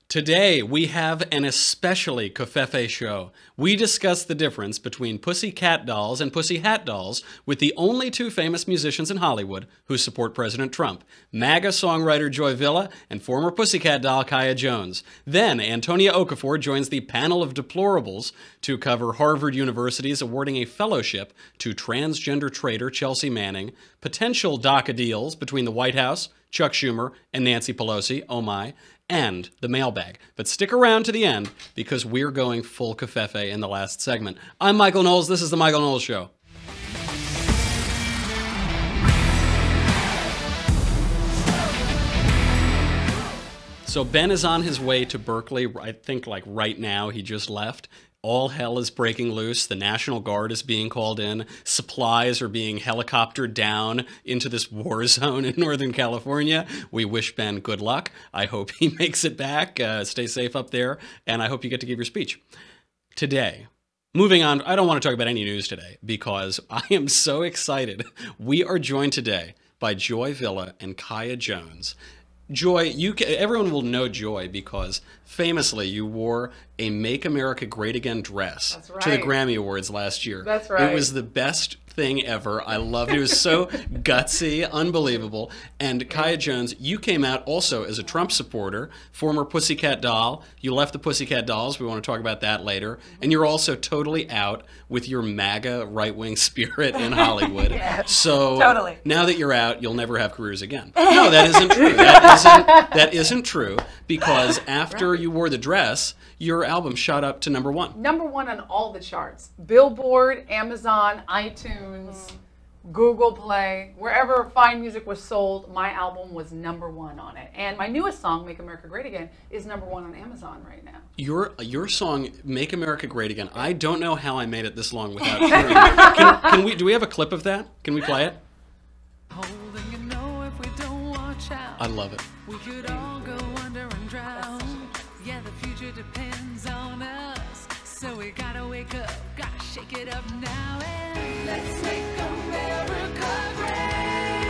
Today, we have an especially covfefe show. We discuss the difference between Pussycat dolls and Pussyhat dolls with the only two famous musicians in Hollywood who support President Trump, MAGA songwriter Joy Villa and former Pussycat doll Kaya Jones. Then, Antonia Okafor joins the panel of deplorables to cover Harvard University's awarding a fellowship to transgender traitor Chelsea Manning, potential DACA deals between the White House, Chuck Schumer, and Nancy Pelosi, oh my, and the mailbag. But stick around to the end because we're going full covfefe in the last segment. I'm Michael Knowles. This is The Michael Knowles Show. So Ben is on his way to Berkeley. I think like right now he just left. All hell is breaking loose. The National Guard is being called in. Supplies are being helicoptered down into this war zone in Northern California. We wish Ben good luck. I hope he makes it back. Stay safe up there. And I hope you get to give your speech. Today, moving on, I don't want to talk about any news today because I am so excited. We are joined today by Joy Villa and Kaya Jones. Joy, everyone will know Joy because famously you wore a Make America Great Again dress to the Grammy Awards last year. That's right. It was the best thing ever. I loved it. It was so gutsy, unbelievable. And Kaya Jones, you came out also as a Trump supporter, former Pussycat doll. You left the Pussycat dolls. We want to talk about that later. And you're also totally out with your MAGA right-wing spirit in Hollywood. So now that you're out, you'll never have careers again. No, that isn't true. That isn't true because after you wore the dress, your album shot up to #1. #1 on all the charts. Billboard, Amazon, iTunes, Google Play, wherever fine music was sold, my album was #1 on it. And my newest song, Make America Great Again, is #1 on Amazon right now. Your song, Make America Great Again, I don't know how I made it this long without hearing it. Do we have a clip of that? Can we play it? I love it. We could all go under and drown. Yeah, the future depends on us. So we gotta wake up, gotta shake it up now and let's make America great.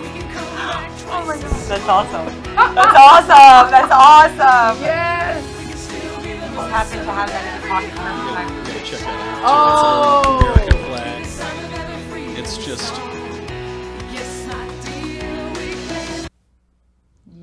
We can come back twice. Oh my God. That's awesome. That's awesome. That's awesome. Yes. We can still be the I'm happy to have that in the pocket for Gotta check that out. Oh. It's an American flag. It's just...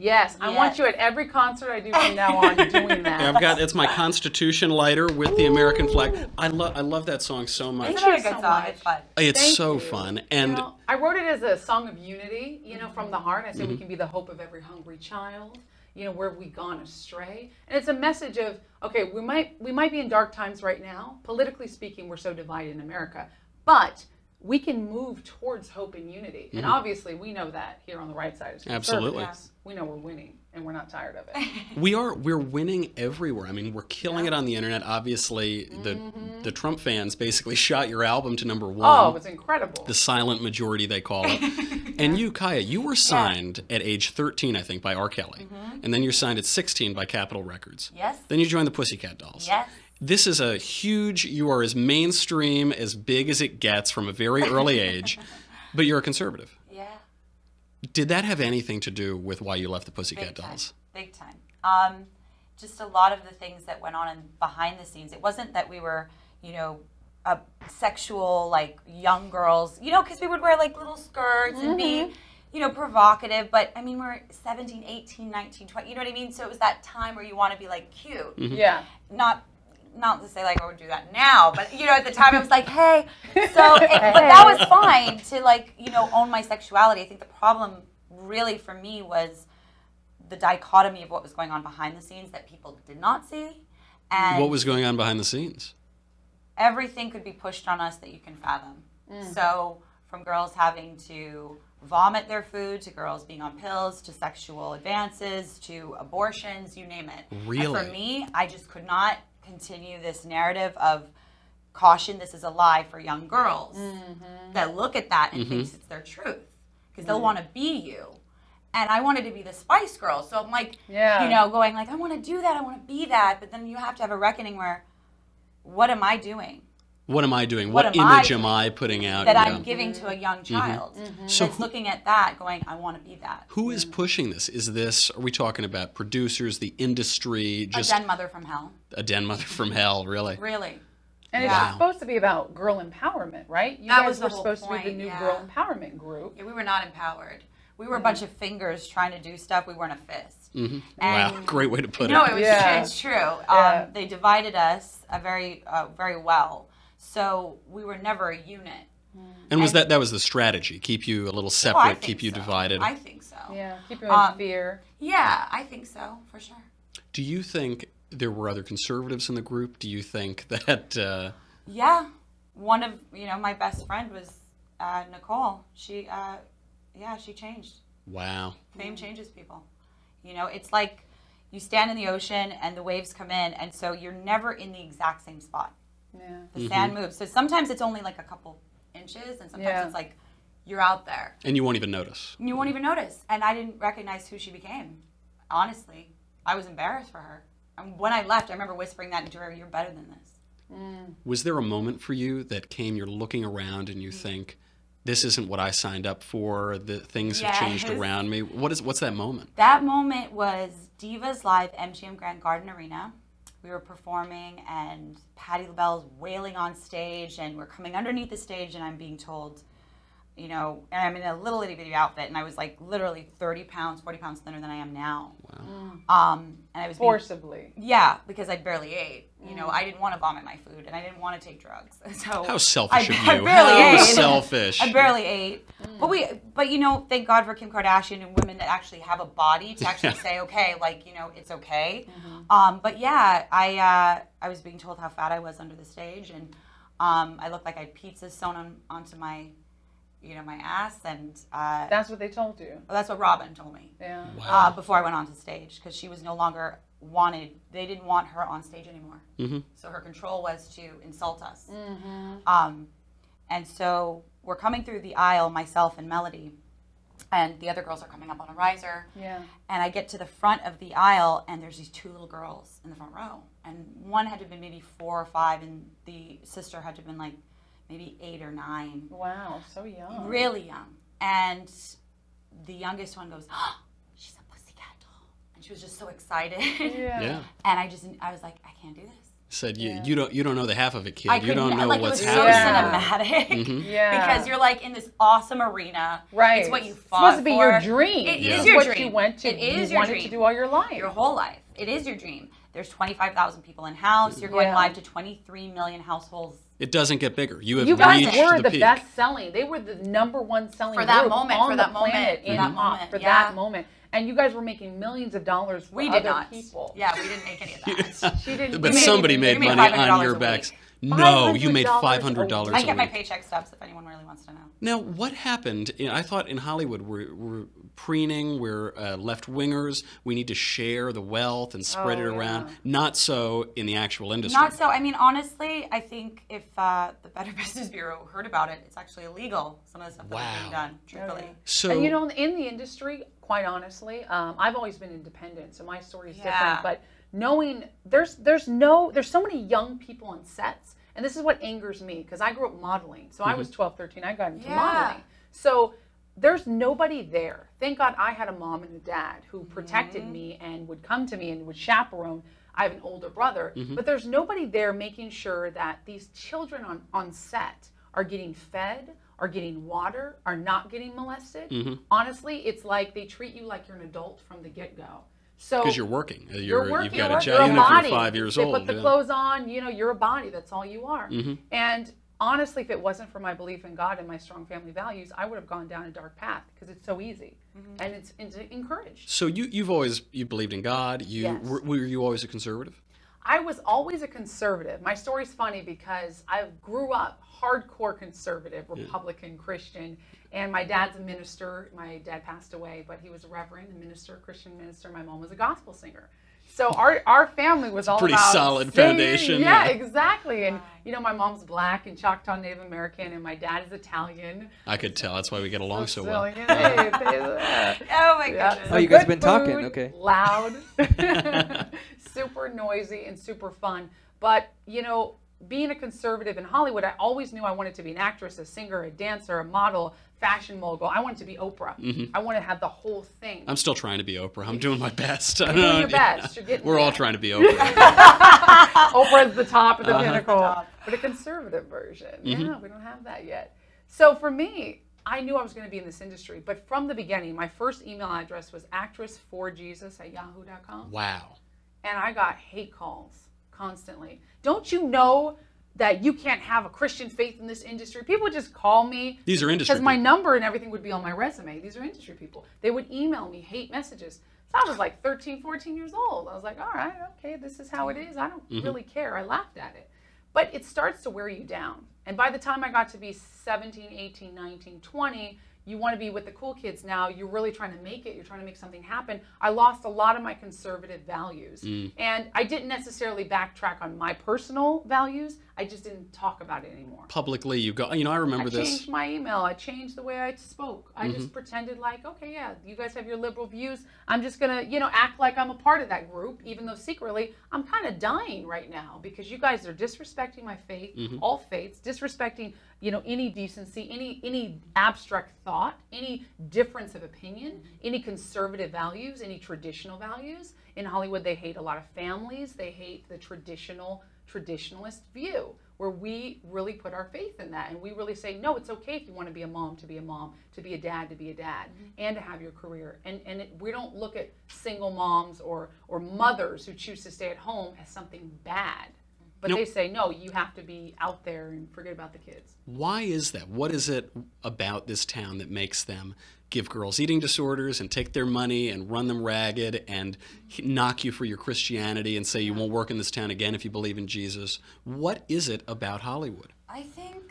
Yes, I want you at every concert I do from now on doing that. It's my Constitution lighter with the American flag. I love that song so much. It's a really good song. It's fun. It's so fun. And I wrote it as a song of unity, from the heart. I said we can be the hope of every hungry child. Where have we gone astray? And it's a message of, okay, we might be in dark times right now. Politically speaking, we're so divided in America. But we can move towards hope and unity. And obviously, we know that here on the right side. As absolutely. We know we're winning, and we're not tired of it. We're winning everywhere. I mean, we're killing it on the internet. Obviously, the Trump fans basically shot your album to #1. Oh, it was incredible. The silent majority, they call it. And you, Kaya, you were signed at age 13, I think, by R. Kelly. And then you're signed at 16 by Capitol Records. Yes. Then you joined the Pussycat Dolls. Yes. This is you are as mainstream, as big as it gets from a very early age, but you're a conservative. Yeah. Did that have anything to do with why you left the Pussycat Dolls? Big time. Just a lot of the things that went on behind the scenes. It wasn't that we were, sexual, like young girls, because we would wear like little skirts and be, provocative. But I mean, we're 17, 18, 19, 20, you know what I mean? So it was that time where you want to be like cute. Yeah. Not to say like I would do that now, but at the time it was like, hey. So, but that was fine to own my sexuality. I think the problem really for me was the dichotomy of what was going on behind the scenes that people did not see. And what was going on behind the scenes? Everything could be pushed on us that you can fathom. So from girls having to vomit their food, to girls being on pills, to sexual advances, to abortions, you name it. Really? And for me, I just could not continue this narrative of caution, this is a lie for young girls that look at that and thinks it's their truth because they'll want to be you. And I wanted to be the Spice Girl. So I'm like, going like, I want to do that, I want to be that. But then you have to have a reckoning where, what am I doing? What am I doing? What What am I image doing am I putting out? that Yeah. I'm giving to a young child So that's looking at that going, I want to be that. Who is pushing this? Are we talking about producers, the industry, just a den mother from hell. a den mother from hell, really? Really. And Yeah. it's supposed to be about girl empowerment, right? You That guys was the were whole supposed to be point, the new yeah. girl empowerment group. Yeah, we were not empowered. We were a bunch of fingers trying to do stuff. We weren't a fist. Wow, And great way to put no, it. it was Yeah. it's true. Yeah. They divided us very well. So we were never a unit. And was that was the strategy? Keep you a little Oh, I separate, think keep you so. divided. I think so. Yeah, keep you in fear. Yeah, I think so, for sure. Do you think there were other conservatives in the group? Do you think that? Yeah. One of, my best friend was Nicole. She changed. Wow. Fame changes people. It's like you stand in the ocean and the waves come in, and so you're never in the exact same spot. Yeah. The sand moves. So sometimes it's only like a couple inches, and sometimes it's like you're out there. And you won't even notice. You won't even notice. And I didn't recognize who she became. Honestly, I was embarrassed for her. And when I left, I remember whispering that into her, "You're better than this." Was there a moment for you that came, you're looking around and you think, this isn't what I signed up for, the things have changed Yes. around me? What's that moment? That moment was Divas Live, MGM Grand Garden Arena. We were performing, and Patti LaBelle's wailing on stage, and we're coming underneath the stage, and I'm being told, and I'm in a little itty bitty outfit, and I was like literally 30 pounds, 40 pounds thinner than I am now. Wow. And I was Forcibly. yeah, because I barely ate. I didn't want to vomit my food, and I didn't want to take drugs. So How selfish of you. I barely How ate. selfish. I barely ate. But thank God for Kim Kardashian and women that actually have a body to actually say, okay, it's okay. But yeah, I was being told how fat I was under the stage, and I looked like I had pizzas sewn onto my, my ass, and That's what they told you. that's what Robin told me. Yeah. Wow. Before I went onto stage, because she was no longer wanted. They didn't want her on stage anymore. So her control was to insult us. And so we're coming through the aisle, myself and Melody, and the other girls are coming up on a riser. Yeah. And I get to the front of the aisle, and there's these two little girls in the front row, and one had to have been maybe 4 or 5, and the sister had to have been like maybe 8 or 9. Wow, so young. Really young. And the youngest one goes, "Oh, she's a Pussycat doll." And she was just so excited. Yeah. And I was like, I can't do this. Said you don't know the half of it, kid. I You couldn't, don't know like, what's it was so happening. cinematic. Yeah. Because you're like in this awesome arena. Right. It's what you It's fought supposed to be for. your dream. It Yeah. is your what dream. you went to. It is you your wanted dream. to do all your life. Your whole life. It is your dream. There's 25,000 people in house. You're going Yeah. live to 23 million households. It doesn't get bigger. You have You guys reached were the the peak. best selling. They were the #1 selling For that group moment, on for the that moment, planet for in that pop moment, for yeah. that moment. And you guys were making millions of dollars for We other did not. people. Yeah, we didn't make any of that. She didn't. But you somebody you made made money $500 on your a backs. week. No, you made $500 $500 I a get my week. paycheck stubs if anyone really wants to know. Now, what happened? I thought in Hollywood we're preening, we're left-wingers. We need to share the wealth and spread it around. Not so in the actual industry. Not so. I mean, honestly, I think if the Better Business Bureau heard about it, it's actually illegal. Some of the stuff that was being done, truthfully. So And in the industry, quite honestly, I've always been independent, so my story is different. But knowing there's so many young people on sets, and this is what angers me because I grew up modeling. So I was 12, 13. I got into modeling. So there's nobody there. Thank God I had a mom and a dad who protected me and would come to me and would chaperone. I have an older brother, but there's nobody there making sure that these children on set are getting fed, are getting water, are not getting molested. Honestly, it's like they treat you like you're an adult from the get-go. So because you're working. You're working. You've got a You're job. a Even if body. you're 5 years they old. put the clothes on. You're a body. That's all you are. And honestly, if it wasn't for my belief in God and my strong family values, I would have gone down a dark path because it's so easy and it's encouraged. So you believed in God. Yes. Were you always a conservative? I was always a conservative. My story's funny because I grew up hardcore conservative, Republican, Christian, and my dad's a minister. My dad passed away, but he was a reverend, a minister, Christian minister. My mom was a gospel singer. So our family was all Pretty about solid singing. foundation. Yeah, exactly. And my mom's black and Choctaw Native American, and my dad is Italian. I could tell. That's why we get along so well. Oh my goodness. Oh, you guys good been talking, food, okay. Loud, super noisy, and super fun. But being a conservative in Hollywood, I always knew I wanted to be an actress, a singer, a dancer, a model, fashion mogul. I wanted to be Oprah. I want to have the whole thing. I'm still trying to be Oprah. I'm doing my best. You're doing your best. You're getting We're all there. trying to be Oprah. Oprah's the top of the pinnacle, but a conservative version. Yeah, we don't have that yet. So for me, I knew I was going to be in this industry, but from the beginning, my first email address was actress4jesus@yahoo.com. Wow. And I got hate calls constantly. Don't you know that you can't have a Christian faith in this industry? People would just call me. These are industry because my people. number and everything would be on my resume. These are industry people. They would email me hate messages. So I was like 13, 14 years old. I was like, all right, okay, this is how it is. I don't really care. I laughed at it. But it starts to wear you down. And by the time I got to be 17, 18, 19, 20, you want to be with the cool kids now. You're really trying to make it. You're trying to make something happen. I lost a lot of my conservative values. And I didn't necessarily backtrack on my personal values. I just didn't talk about it anymore. Publicly, you go, you know, I remember I this. changed my email. I changed the way I spoke. I just pretended like, okay, yeah, you guys have your liberal views. I'm just going to, you know, act like I'm a part of that group, even though secretly I'm kind of dying right now because you guys are disrespecting my faith, all faiths, disrespecting, you know, any decency, any abstract thought, any difference of opinion, any conservative values, any traditional values. In Hollywood, they hate a lot of families. They hate the traditionalist view, where we really put our faith in that, and we really say, no, it's okay if you want to be a mom, to be a mom, to be a dad, and to have your career. And we don't look at single moms or mothers who choose to stay at home as something bad. But they say, no, you have to be out there and forget about the kids. Why is that? What is it about this town that makes them give girls eating disorders and take their money and run them ragged and knock you for your Christianity and say you won't work in this town again if you believe in Jesus? What is it about Hollywood? I think,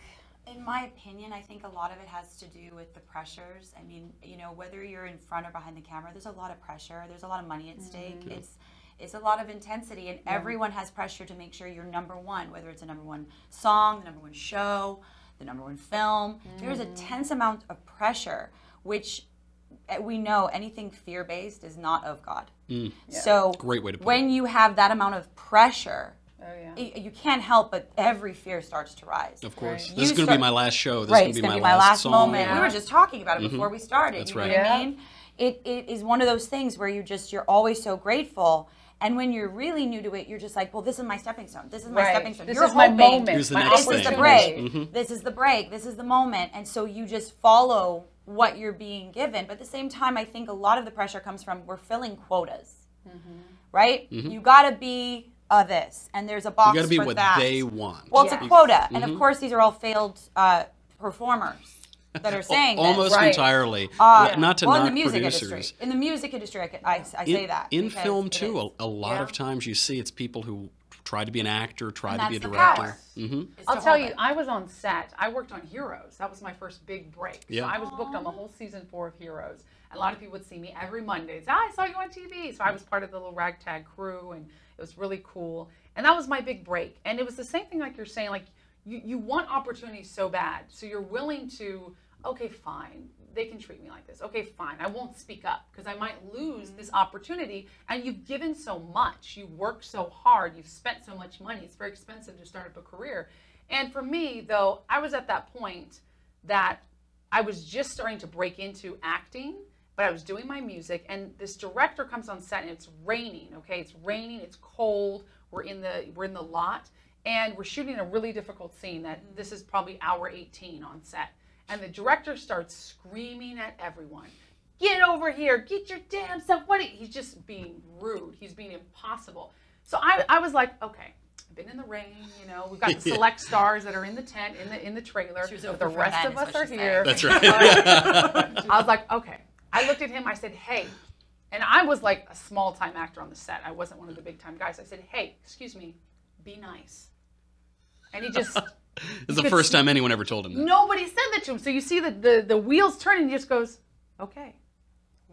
in my opinion, I think a lot of it has to do with the pressures. I mean, you know, whether you're in front or behind the camera, there's a lot of pressure. There's a lot of money at stake. It's a lot of intensity, and everyone has pressure to make sure you're number one, whether it's a number one song, the number one show, the number one film. There's a tense amount of pressure, which we know anything fear-based is not of God. So Great way to put when it. you have that amount of pressure, you can't help but every fear starts to rise. Of course. Right. This is going to be my last show. This Right, is it's going to be my last song. moment. We were just talking about it before we started. That's you know right. what I mean? It is one of those things where you're always so grateful. And when you're really new to it, you're just like, well, this is my stepping stone. This is my stepping stone. This You're is my hoping, moment. Here's the my next This is the thing. break. This is the break. This is the moment. And so you just follow what you're being given. But at the same time, I think a lot of the pressure comes from we're filling quotas, right? You got to be this, and there's a box You got to be for what that. they want. Well, it's a quota. And of course, these are all failed performers that are saying Almost Right. entirely. Not to well, in knock the music producers. industry. In the music industry, I say that. In because film, it too, is. a lot of times you see it's people who try to be an actor, try And to be a that's the director. power. Is I'll to tell hold you, it. I was on set. I worked on Heroes. That was my first big break. Yeah. So I was booked on the whole season 4 of Heroes. A lot of people would see me every Monday. Say, I saw you on TV. So I was part of the little ragtag crew, and it was really cool. And that was my big break. And it was the same thing like you're saying, like you want opportunities so bad. So you're willing to, okay, fine. They can treat me like this. Okay, fine. I won't speak up because I might lose this opportunity. And you've given so much. You worked so hard. You've spent so much money. It's very expensive to start up a career. And for me, though, I was at that point that I was just starting to break into acting, but I was doing my music. And this director comes on set, and it's raining. Okay, it's raining. It's cold. We're in the lot, and we're shooting a really difficult scene. That this is probably hour 18 on set. And the director starts screaming at everyone, get over here, get your damn self. He's just being rude. He's being impossible. So I was like, okay, I've been in the rain, you know, we've got the select stars that are in the tent, in the trailer, but the rest of us are here. That's right. I was like, okay. I looked at him, I said, hey, and I was like a small time actor on the set. I wasn't one of the big time guys. I said, hey, excuse me, be nice. And he just... It's the first time anyone ever told him that. Nobody said that to him. So you see the wheels turning, and he just goes, okay.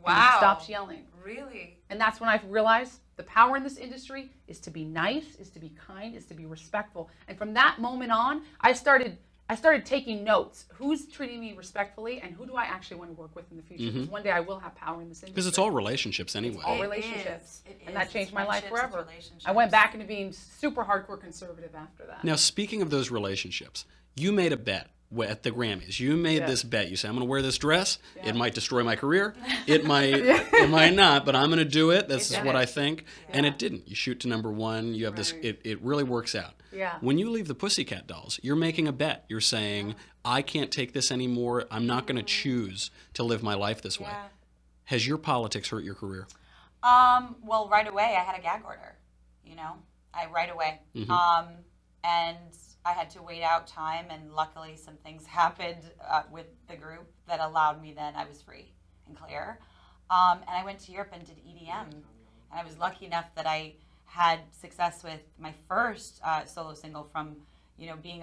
Wow. And he stops yelling. Really? And that's when I realized the power in this industry is to be nice, is to be kind, is to be respectful. And from that moment on, I started I started taking notes. Who's treating me respectfully, and who do I actually want to work with in the future? Because one day I will have power in this industry. Because it's all relationships anyway. All relationships. And that changed my life Friendships, forever. relationships. I went back into being super hardcore conservative after that. Now, speaking of those relationships, you made a bet at the Grammys. You made this bet. You said, I'm going to wear this dress. Yeah. It might destroy my career. It might not, but I'm going to do it. This is what I think. And it didn't. You shoot to #1. You have this. It really works out. Yeah. When you leave the Pussycat Dolls, you're making a bet. You're saying, I can't take this anymore. I'm not going to choose to live my life this way. Has your politics hurt your career? Well, right away, I had a gag order, you know, right away. And I had to wait out time, and luckily some things happened with the group that allowed me then, I was free and clear. And I went to Europe and did EDM, and I was lucky enough that I had success with my first solo single from, you know, being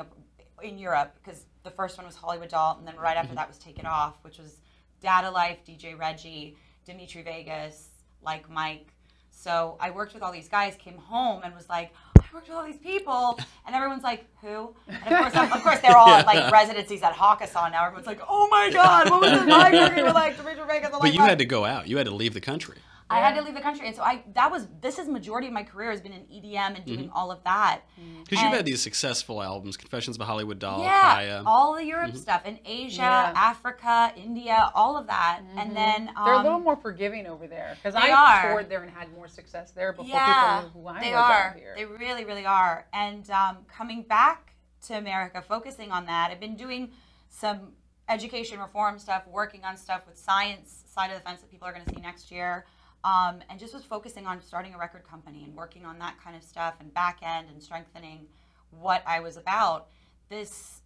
in Europe, because the first one was Hollywood Doll, and then right after that was Take It Off, which was Data Life, DJ Reggie, Dimitri Vegas, Like Mike. So I worked with all these guys, came home and was like, I worked with all these people, and everyone's like, who? And of course they're all at like residencies at Hakkasan now. Everyone's like, oh my God, what was it like working with like Dimitri Vegas? But you had to go out. You had to leave the country. I had to leave the country, and so this is majority of my career has been in EDM and doing all of that. Because you've had these successful albums, Confessions of a Hollywood Doll, yeah, Kaya. all the Europe stuff, in Asia, Africa, India, all of that, and then they're a little more forgiving over there, because I toured there and had more success there before people knew who I was out here. They really, really are. And coming back to America, focusing on that, I've been doing some education reform stuff, working on stuff with science side of the fence that people are going to see next year. And just was focusing on starting a record company and working on that kind of stuff and back end and strengthening what I was about. This,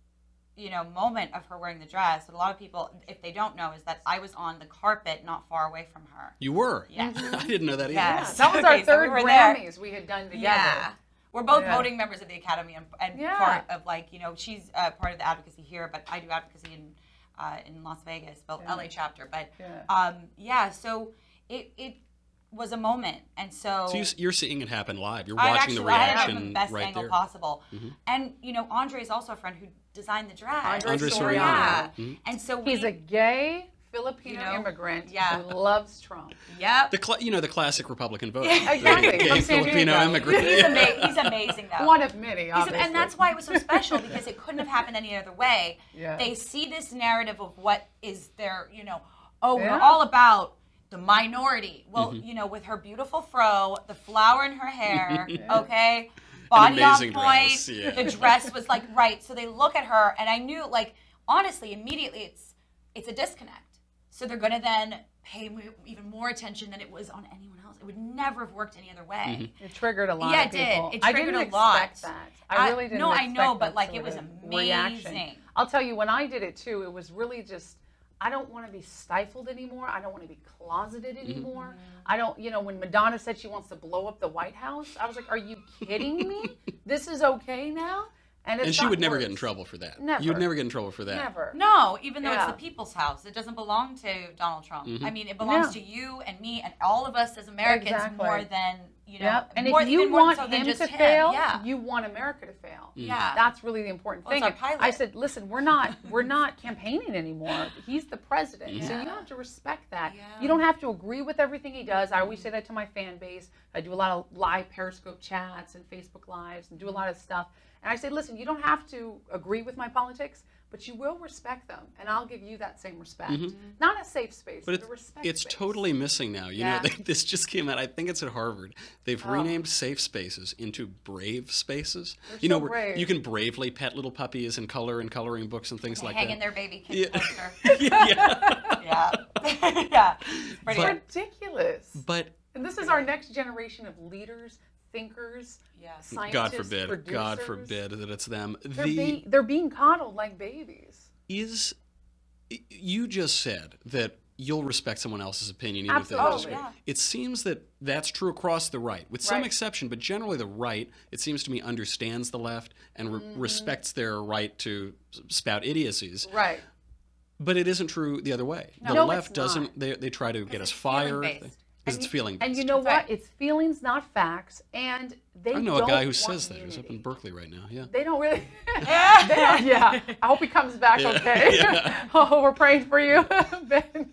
you know, moment of her wearing the dress, what a lot of people, if they don't know, is that I was on the carpet not far away from her. You were? Yeah. I didn't know that either. Yes. That was our third Grammys we had done together. Yeah. We're both voting members of the Academy and part of, like, you know, she's part of the advocacy here, but I do advocacy in Las Vegas, well, LA chapter. But so it was a moment, and so you're seeing it happen live. You're watching the reaction I had the best right angle there. possible. And you know, Andre is also a friend who designed the dress. Andre Soriano. And so he's a gay Filipino immigrant who loves Trump. Yep. The classic Republican vote. Exactly. Gay Filipino immigrant. He's amazing, though. One of many, obviously. And that's why it was so special, because it couldn't have happened any other way. Yeah. They see this narrative of what is their, you know, we're all about the minority. Well, you know, with her beautiful fro, the flower in her hair, okay, body on point, dress, the dress was like right. So they look at her, and I knew, like, honestly, immediately, it's a disconnect. So they're gonna then pay even more attention than it was on anyone else. It would never have worked any other way. It triggered a lot of people. Yeah, it did. It I triggered didn't a lot. expect that. I really didn't expect I know, that but like sort it was of amazing. reaction. I'll tell you, when I did it too, it was really just, I don't want to be stifled anymore. I don't want to be closeted anymore. I don't, you know, when Madonna said she wants to blow up the White House, I was like, are you kidding me? This is okay now? And she would never get in trouble for that. Never. You'd never get in trouble for that. Never. No, even though it's the people's house. It doesn't belong to Donald Trump. I mean, it belongs to you and me and all of us as Americans more than, you know. And more, if you want so him just to fail, yeah. you want America to fail. Yeah. That's really the important thing. It's our pilot. I said, listen, we're not campaigning anymore. He's the president. So you have to respect that. Yeah. You don't have to agree with everything he does. I always say that to my fan base. I do a lot of live Periscope chats and Facebook Lives and do a lot of stuff. And I say, listen, you don't have to agree with my politics, but you will respect them, and I'll give you that same respect. Not a safe space, but a respect it's space. totally missing now. You know, this just came out. I think it's at Harvard. They've renamed safe spaces into brave spaces. They're so brave. You can bravely pet little puppies and color in coloring books and things like that. Hang in their baby kid poster. Yeah. Yeah. It's ridiculous. But And this is our next generation of leaders, thinkers, scientists, God producers. forbid that it's them. They're being coddled like babies. You just said that you'll respect someone else's opinion even Absolutely. if they disagree. It seems that that's true across the right, with some exception, but generally the right, it seems to me, understands the left and respects their right to spout idiocies. Right. But it isn't true the other way. No, the left it's not. doesn't. They try to get us fired. Because it's feeling And based. you know what? Right. It's feelings, not facts. And they I know don't a guy who want says that. He's unity. up in Berkeley right now. Yeah. They don't really. Yeah. I hope he comes back okay. Yeah. Oh, we're praying for you, Ben.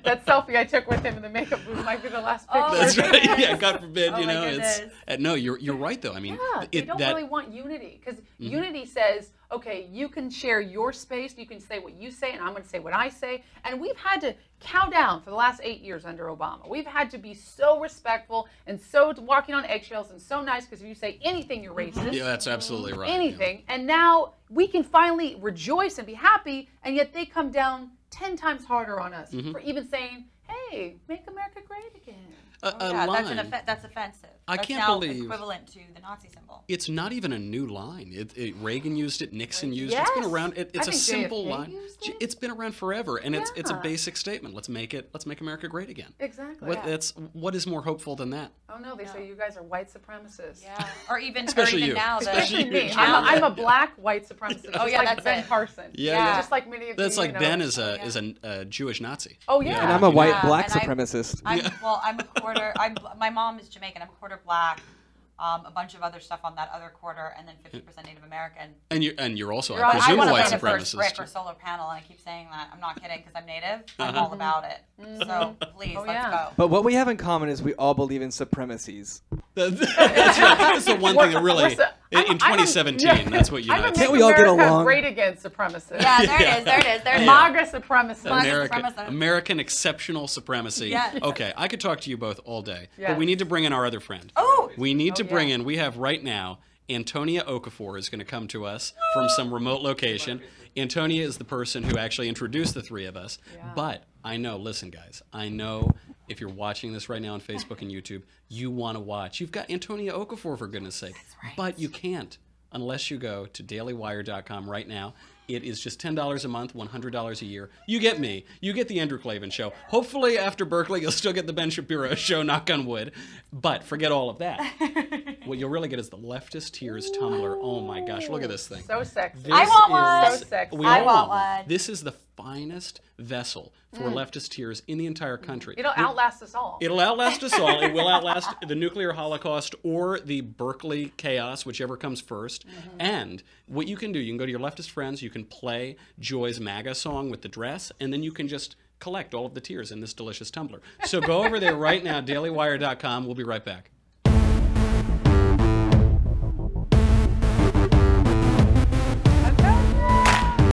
That selfie I took with him in the makeup booth might be the last picture. Oh, That's my right. goodness. Yeah, God forbid, Oh, you my know, it's goodness. no, you're right though. I mean, Yeah, they don't really want unity because unity says, okay, you can share your space, you can say what you say, and I'm going to say what I say. And we've had to cow down for the last 8 years under Obama. We've had to be so respectful and so walking on eggshells and so nice because if you say anything, you're racist. Yeah, that's absolutely right. Anything. And now we can finally rejoice and be happy, and yet they come down 10 times harder on us for even saying, hey, make America great again. A line. That's offensive. I That's can't now believe- equivalent to the Nazi symbol. It's not even a new line. Reagan used it. Nixon used it. Yes. It's been around. It's I a think simple JFK line. used it. It's been around forever, and it's a Yeah. basic statement. Let's make America great again. Exactly. What is more hopeful than that? Oh no, they say you guys are white supremacists. Yeah. Or even, Especially you. now. Especially Especially you. me. Now I'm a black white supremacist. Oh, just yeah, like that's Ben it. Carson. Yeah. Just like many of That's you. like you know. Ben is a Jewish Nazi. Oh yeah. And I'm a white Yeah, black and supremacist. I'm a quarter. My mom is Jamaican. I'm a quarter black. A bunch of other stuff on that other quarter, and then 50% Native American. And you're also, You're I right. presume, I a want to white play the first brick or supremacist. solar panel, and I keep saying that. I'm not kidding because I'm Native. I'm all about it. So please, let's yeah. go. But what we have in common is we all believe in supremacies. That's right. That's the one thing that really, in I'm a- 2017, that's what I'm a unites. Make Can't we all get America along? Great again supremacist. Yeah, there it is. There it is. There it is. MAGA supremacist. Supremacist. American exceptional supremacy. Yes. Okay, I could talk to you both all day, but Yes. we need to bring in our other friend. Oh. We need to Oh, bring yeah. in, we have right now, Antonia Okafor is going to come to us from some remote location. Antonia is the person who actually introduced the three of us. Yeah. But I know, listen, guys, I know if you're watching this right now on Facebook and YouTube, you want to watch. You've got Antonia Okafor, for goodness sake. But you can't unless you go to dailywire.com right now. It is just $10 a month, $100 a year. You get me. You get the Andrew Klavan Show. Hopefully, after Berkeley, you'll still get the Ben Shapiro Show, knock on wood. But forget all of that. What you'll really get is the Leftist Tears tumbler. Oh my gosh, look at this thing. So sexy. This I want one. is- So sexy. we I all want one. This is the finest vessel for leftist tears in the entire country. It'll outlast us all. It'll outlast us all. It will outlast the nuclear holocaust or the Berkeley chaos, whichever comes first. And what you can do, you can go to your leftist friends, you can play Joy's MAGA song with the dress, and then you can just collect all of the tears in this delicious tumbler. So go over there right now, dailywire.com. We'll be right back.